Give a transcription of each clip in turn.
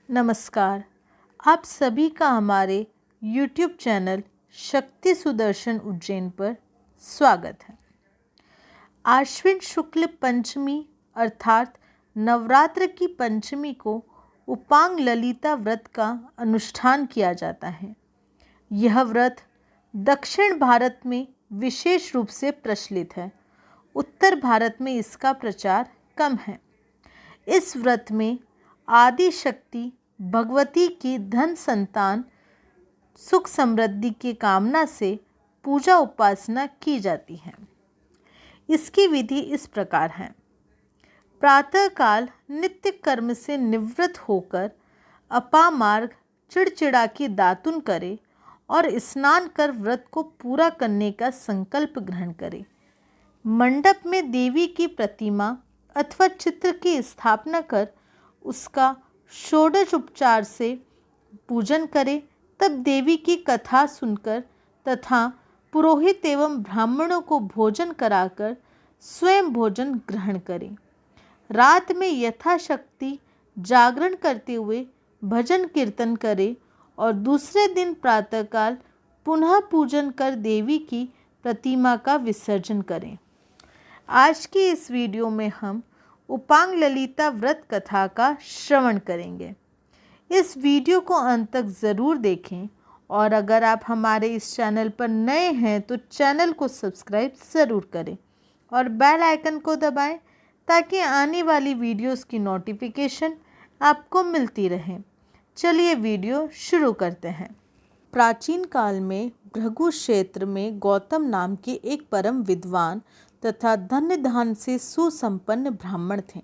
नमस्कार। आप सभी का हमारे YouTube चैनल शक्ति सुदर्शन उज्जैन पर स्वागत है। आश्विन शुक्ल पंचमी अर्थात नवरात्र की पंचमी को उपांग ललिता व्रत का अनुष्ठान किया जाता है। यह व्रत दक्षिण भारत में विशेष रूप से प्रचलित है। उत्तर भारत में इसका प्रचार कम है। इस व्रत में आदि शक्ति भगवती की धन संतान सुख समृद्धि की कामना से पूजा उपासना की जाती है। इसकी विधि इस प्रकार है। प्रातःकाल नित्य कर्म से निवृत्त होकर अपामार्ग चिड़चिड़ा की दातुन करे और स्नान कर व्रत को पूरा करने का संकल्प ग्रहण करे। मंडप में देवी की प्रतिमा अथवा चित्र की स्थापना कर उसका षोडश उपचार से पूजन करे। तब देवी की कथा सुनकर तथा पुरोहित एवं ब्राह्मणों को भोजन कराकर स्वयं भोजन ग्रहण करे। रात में यथाशक्ति जागरण करते हुए भजन कीर्तन करे और दूसरे दिन प्रातःकाल पुनः पूजन कर देवी की प्रतिमा का विसर्जन करें। आज की इस वीडियो में हम उपांग ललिता व्रत कथा का श्रवण करेंगे। इस वीडियो को अंत तक ज़रूर देखें और अगर आप हमारे इस चैनल पर नए हैं तो चैनल को सब्सक्राइब ज़रूर करें और बेल आइकन को दबाएं ताकि आने वाली वीडियोस की नोटिफिकेशन आपको मिलती रहे। चलिए वीडियो शुरू करते हैं। प्राचीन काल में भृगु क्षेत्र में गौतम नाम के एक परम विद्वान तथा धन्य धान से सुसंपन्न ब्राह्मण थे।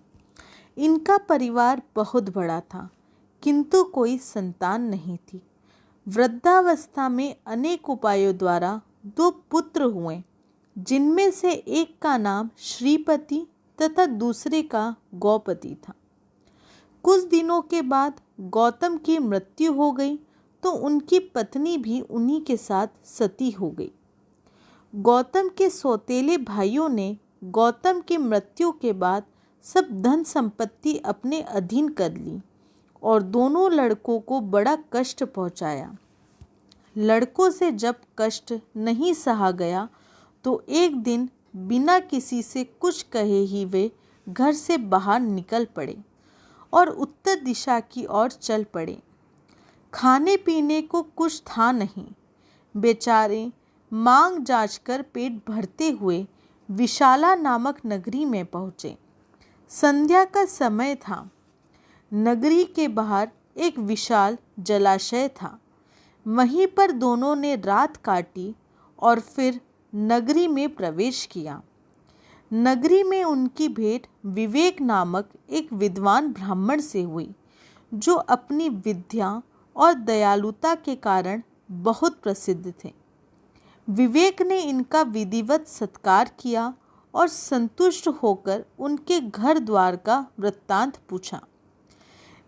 इनका परिवार बहुत बड़ा था किंतु कोई संतान नहीं थी। वृद्धावस्था में अनेक उपायों द्वारा 2 पुत्र हुए, जिनमें से एक का नाम श्रीपति तथा दूसरे का गौपति था। कुछ दिनों के बाद गौतम की मृत्यु हो गई तो उनकी पत्नी भी उन्हीं के साथ सती हो गई। गौतम के सौतेले भाइयों ने गौतम की मृत्यु के बाद सब धन संपत्ति अपने अधीन कर ली और दोनों लड़कों को बड़ा कष्ट पहुंचाया। लड़कों से जब कष्ट नहीं सहा गया तो एक दिन बिना किसी से कुछ कहे ही वे घर से बाहर निकल पड़े और उत्तर दिशा की ओर चल पड़े। खाने पीने को कुछ था नहीं। बेचारे मांग जांचकर पेट भरते हुए विशाला नामक नगरी में पहुँचे। संध्या का समय था। नगरी के बाहर एक विशाल जलाशय था। वहीं पर दोनों ने रात काटी और फिर नगरी में प्रवेश किया। नगरी में उनकी भेंट विवेक नामक एक विद्वान ब्राह्मण से हुई, जो अपनी विद्या और दयालुता के कारण बहुत प्रसिद्ध थे। विवेक ने इनका विधिवत सत्कार किया और संतुष्ट होकर उनके घर द्वार का वृत्तांत पूछा।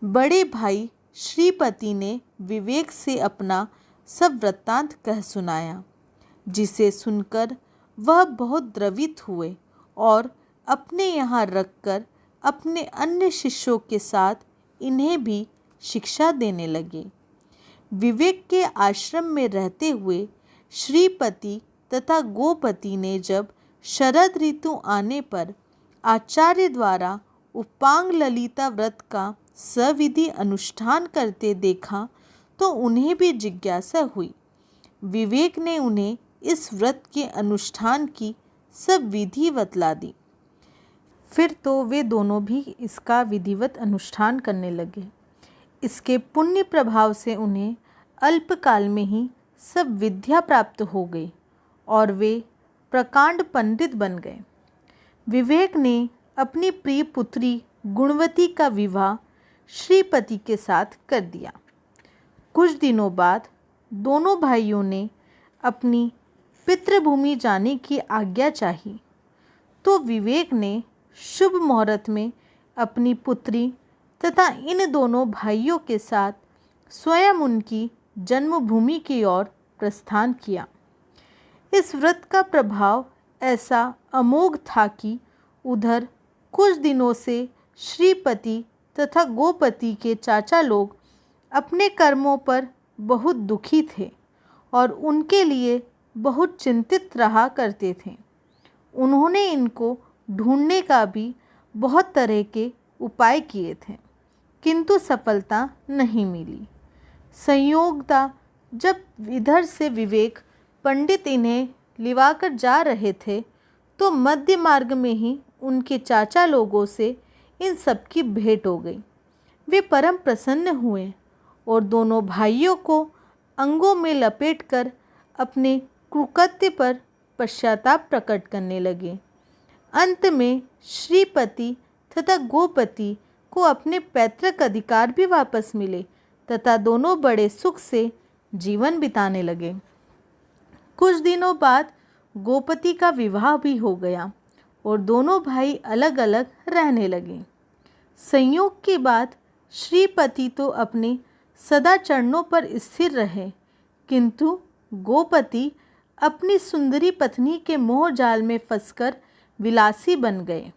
बड़े भाई श्रीपति ने विवेक से अपना सब वृत्तांत कह सुनाया, जिसे सुनकर वह बहुत द्रवित हुए और अपने यहाँ रखकर अपने अन्य शिष्यों के साथ इन्हें भी शिक्षा देने लगे। विवेक के आश्रम में रहते हुए श्रीपति तथा गोपति ने जब शरद ऋतु आने पर आचार्य द्वारा उपांग ललिता व्रत का सविधि अनुष्ठान करते देखा तो उन्हें भी जिज्ञासा हुई। विवेक ने उन्हें इस व्रत के अनुष्ठान की सब विधि बतला दी। फिर तो वे दोनों भी इसका विधिवत अनुष्ठान करने लगे। इसके पुण्य प्रभाव से उन्हें अल्पकाल में ही सब विद्या प्राप्त हो गई और वे प्रकांड पंडित बन गए। विवेक ने अपनी प्रिय पुत्री गुणवती का विवाह श्रीपति के साथ कर दिया। कुछ दिनों बाद दोनों भाइयों ने अपनी पितृभूमि जाने की आज्ञा चाही, तो विवेक ने शुभ मुहूर्त में अपनी पुत्री तथा इन दोनों भाइयों के साथ स्वयं उनकी जन्मभूमि की ओर प्रस्थान किया। इस व्रत का प्रभाव ऐसा अमोघ था कि उधर कुछ दिनों से श्रीपति तथा गोपति के चाचा लोग अपने कर्मों पर बहुत दुखी थे और उनके लिए बहुत चिंतित रहा करते थे। उन्होंने इनको ढूंढने का भी बहुत तरह के उपाय किए थे, किंतु सफलता नहीं मिली। संयोगता जब इधर से विवेक पंडित इन्हें लिवाकर जा रहे थे तो मध्य मार्ग में ही उनके चाचा लोगों से इन सब की भेंट हो गई। वे परम प्रसन्न हुए और दोनों भाइयों को अंगों में लपेटकर अपने कुकृत्य पर पश्चाताप प्रकट करने लगे। अंत में श्रीपति तथा गोपति को अपने पैतृक अधिकार भी वापस मिले तथा दोनों बड़े सुख से जीवन बिताने लगे। कुछ दिनों बाद गोपति का विवाह भी हो गया और दोनों भाई अलग अलग रहने लगे। संयोग की बात, श्रीपति तो अपने सदा चरणों पर स्थिर रहे, किंतु गोपति अपनी सुंदरी पत्नी के मोह जाल में फंसकर विलासी बन गए।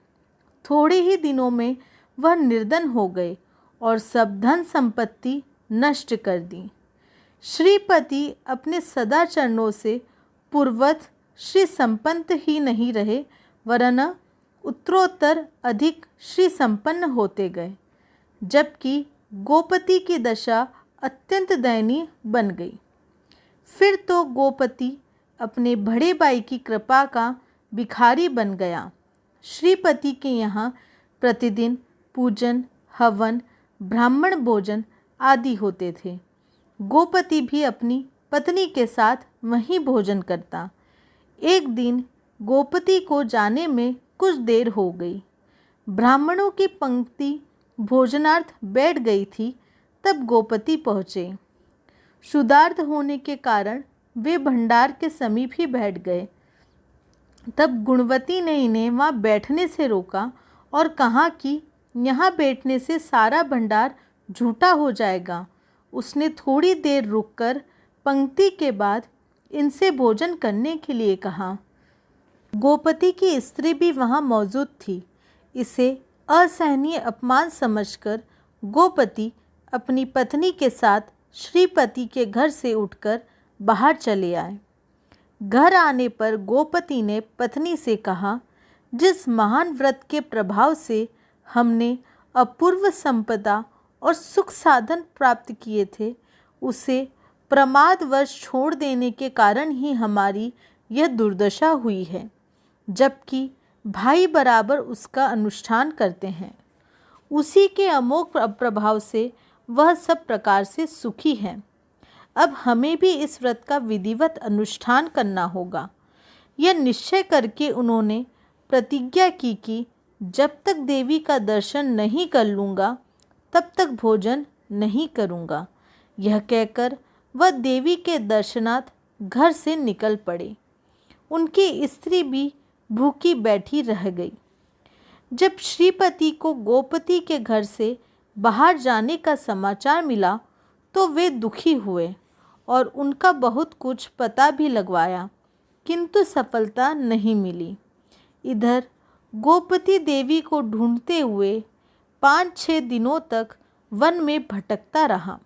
थोड़े ही दिनों में वह निर्धन हो गए और सब धन संपत्ति नष्ट कर दी। श्रीपति अपने सदा चरणों से पूर्ववत श्री संपन्न ही नहीं रहे, वरन उत्तरोत्तर अधिक श्री संपन्न होते गए, जबकि गोपति की दशा अत्यंत दयनीय बन गई। फिर तो गोपति अपने बड़े भाई की कृपा का भिखारी बन गया। श्रीपति के यहाँ प्रतिदिन पूजन, हवन, ब्राह्मण भोजन आदि होते थे। गोपति भी अपनी पत्नी के साथ वहीं भोजन करता। एक दिन गोपति को जाने में कुछ देर हो गई। ब्राह्मणों की पंक्ति भोजनार्थ बैठ गई थी, तब गोपति पहुँचे। क्षुधार्त होने के कारण वे भंडार के समीप ही बैठ गए। तब गुणवती ने इन्हें वहाँ बैठने से रोका और कहा कि यहाँ बैठने से सारा भंडार झूठा हो जाएगा। उसने थोड़ी देर रुककर पंक्ति के बाद इनसे भोजन करने के लिए कहा। गोपति की स्त्री भी वहाँ मौजूद थी। इसे असहनीय अपमान समझकर गोपति अपनी पत्नी के साथ श्रीपति के घर से उठकर बाहर चले आए। घर आने पर गोपति ने पत्नी से कहा, जिस महान व्रत के प्रभाव से हमने अपूर्व संपदा और सुख साधन प्राप्त किए थे, उसे प्रमादवश छोड़ देने के कारण ही हमारी यह दुर्दशा हुई है, जबकि भाई बराबर उसका अनुष्ठान करते हैं। उसी के अमोघ प्रभाव से वह सब प्रकार से सुखी है। अब हमें भी इस व्रत का विधिवत अनुष्ठान करना होगा। यह निश्चय करके उन्होंने प्रतिज्ञा की कि जब तक देवी का दर्शन नहीं कर लूँगा तब तक भोजन नहीं करूँगा। यह कहकर वह देवी के दर्शनार्थ घर से निकल पड़े। उनकी स्त्री भी भूखी बैठी रह गई। जब श्रीपति को गोपति के घर से बाहर जाने का समाचार मिला तो वे दुखी हुए और उनका बहुत कुछ पता भी लगवाया, किंतु सफलता नहीं मिली। इधर गोपति देवी को ढूंढते हुए 5-6 दिनों तक वन में भटकता रहा,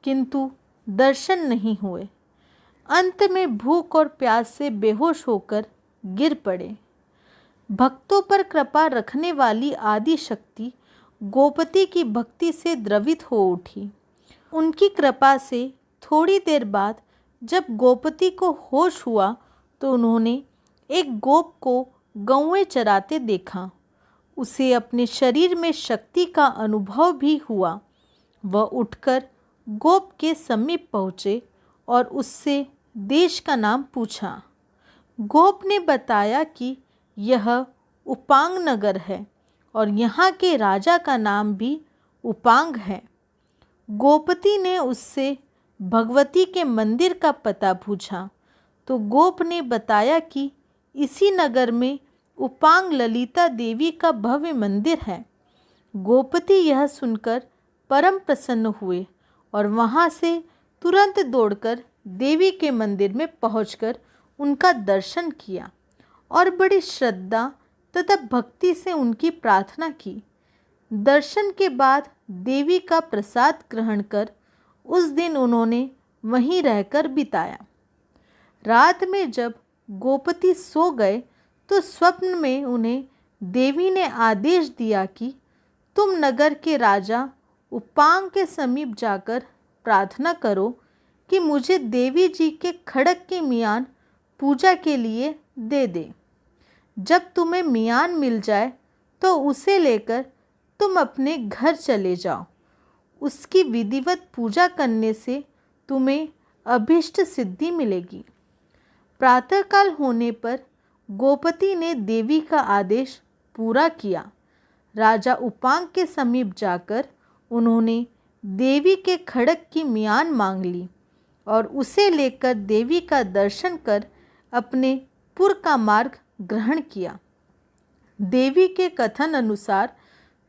किंतु दर्शन नहीं हुए। अंत में भूख और प्यास से बेहोश होकर गिर पड़े। भक्तों पर कृपा रखने वाली आदि शक्ति गोपति की भक्ति से द्रवित हो उठी। उनकी कृपा से थोड़ी देर बाद जब गोपति को होश हुआ तो उन्होंने एक गोप को गौएं चराते देखा। उसे अपने शरीर में शक्ति का अनुभव भी हुआ। वह उठकर गोप के समीप पहुँचे और उससे देश का नाम पूछा। गोप ने बताया कि यह उपांग नगर है और यहाँ के राजा का नाम भी उपांग है। गोपति ने उससे भगवती के मंदिर का पता पूछा तो गोप ने बताया कि इसी नगर में उपांग ललिता देवी का भव्य मंदिर है। गोपति यह सुनकर परम प्रसन्न हुए और वहाँ से तुरंत दौड़कर देवी के मंदिर में पहुंचकर उनका दर्शन किया और बड़ी श्रद्धा तथा भक्ति से उनकी प्रार्थना की। दर्शन के बाद देवी का प्रसाद ग्रहण कर उस दिन उन्होंने वहीं रहकर बिताया। रात में जब गोपति सो गए तो स्वप्न में उन्हें देवी ने आदेश दिया कि तुम नगर के राजा उपांग के समीप जाकर प्रार्थना करो कि मुझे देवी जी के खड़ग की मियान पूजा के लिए दे दे। जब तुम्हें मियान मिल जाए तो उसे लेकर तुम अपने घर चले जाओ। उसकी विधिवत पूजा करने से तुम्हें अभीष्ट सिद्धि मिलेगी। प्रातःकाल होने पर गोपति ने देवी का आदेश पूरा किया। राजा उपांग के समीप जाकर उन्होंने देवी के खड़ग की मियान मांग ली और उसे लेकर देवी का दर्शन कर अपने पुर का मार्ग ग्रहण किया। देवी के कथन अनुसार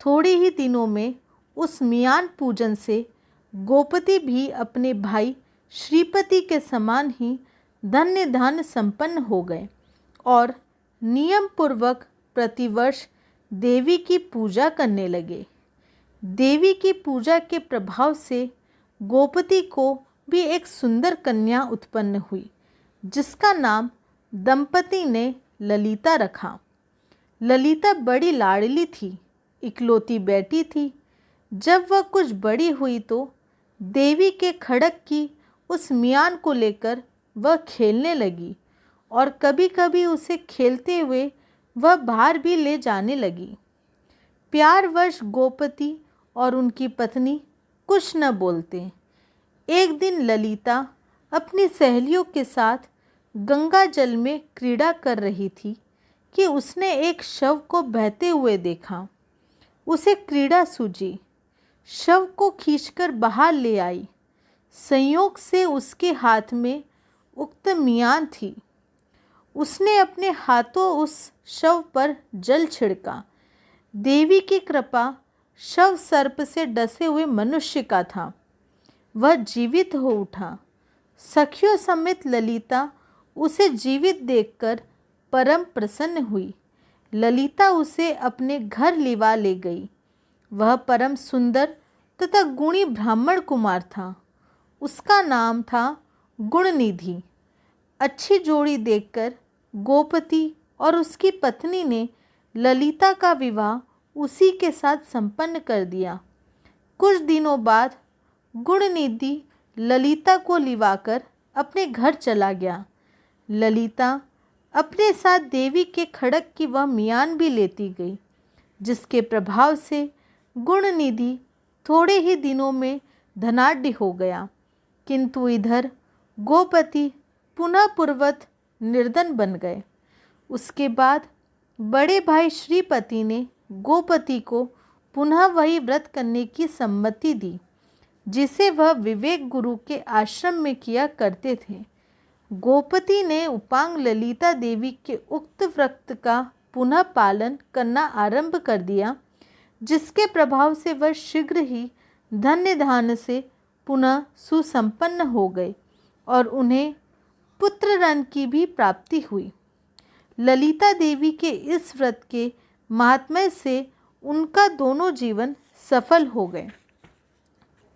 थोड़े ही दिनों में उस मियान पूजन से गोपति भी अपने भाई श्रीपति के समान ही धन्य धान्य संपन्न हो गए और नियम पूर्वक प्रतिवर्ष देवी की पूजा करने लगे। देवी की पूजा के प्रभाव से गोपति को भी एक सुंदर कन्या उत्पन्न हुई, जिसका नाम दंपति ने ललिता रखा। ललिता बड़ी लाडली थी, इकलौती बेटी थी। जब वह कुछ बड़ी हुई तो देवी के खड़ग की उस मियान को लेकर वह खेलने लगी और कभी कभी उसे खेलते हुए वह बाहर भी ले जाने लगी। प्यारवश गोपति और उनकी पत्नी कुछ न बोलते। एक दिन ललिता अपनी सहेलियों के साथ गंगा जल में क्रीड़ा कर रही थी कि उसने एक शव को बहते हुए देखा। उसे क्रीड़ा सूझी, शव को खींचकर बाहर ले आई। संयोग से उसके हाथ में उक्त मियान थी। उसने अपने हाथों उस शव पर जल छिड़का। देवी की कृपा शव सर्प से डसे हुए मनुष्य का था। वह जीवित हो उठा। सखियों समेत ललिता उसे जीवित देखकर परम प्रसन्न हुई। ललिता उसे अपने घर लिवा ले गई। वह परम सुंदर तथा गुणी ब्राह्मण कुमार था। उसका नाम था गुणनिधि। अच्छी जोड़ी देखकर गोपति और उसकी पत्नी ने ललिता का विवाह उसी के साथ संपन्न कर दिया। कुछ दिनों बाद गुणनिधि ललिता को लिवाकर अपने घर चला गया। ललिता अपने साथ देवी के खड़ग की वह मियान भी लेती गई, जिसके प्रभाव से गुणनिधि थोड़े ही दिनों में धनाढ्य हो गया। किंतु इधर गोपति पुनः पूर्वत निर्धन बन गए। उसके बाद बड़े भाई श्रीपति ने गोपति को पुनः वही व्रत करने की सम्मति दी, जिसे वह विवेक गुरु के आश्रम में किया करते थे। गोपति ने उपांग ललिता देवी के उक्त व्रत का पुनः पालन करना आरंभ कर दिया, जिसके प्रभाव से वह शीघ्र ही धन्य धान्य से पुनः सुसंपन्न हो गए और उन्हें पुत्र रन की भी प्राप्ति हुई। ललिता देवी के इस व्रत के महात्म्य से उनका दोनों जीवन सफल हो गए।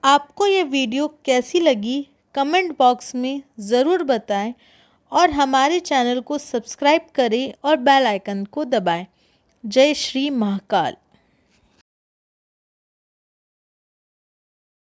आपको ये वीडियो कैसी लगी कमेंट बॉक्स में ज़रूर बताएं और हमारे चैनल को सब्सक्राइब करें और बेल आइकन को दबाएं। जय श्री महाकाल।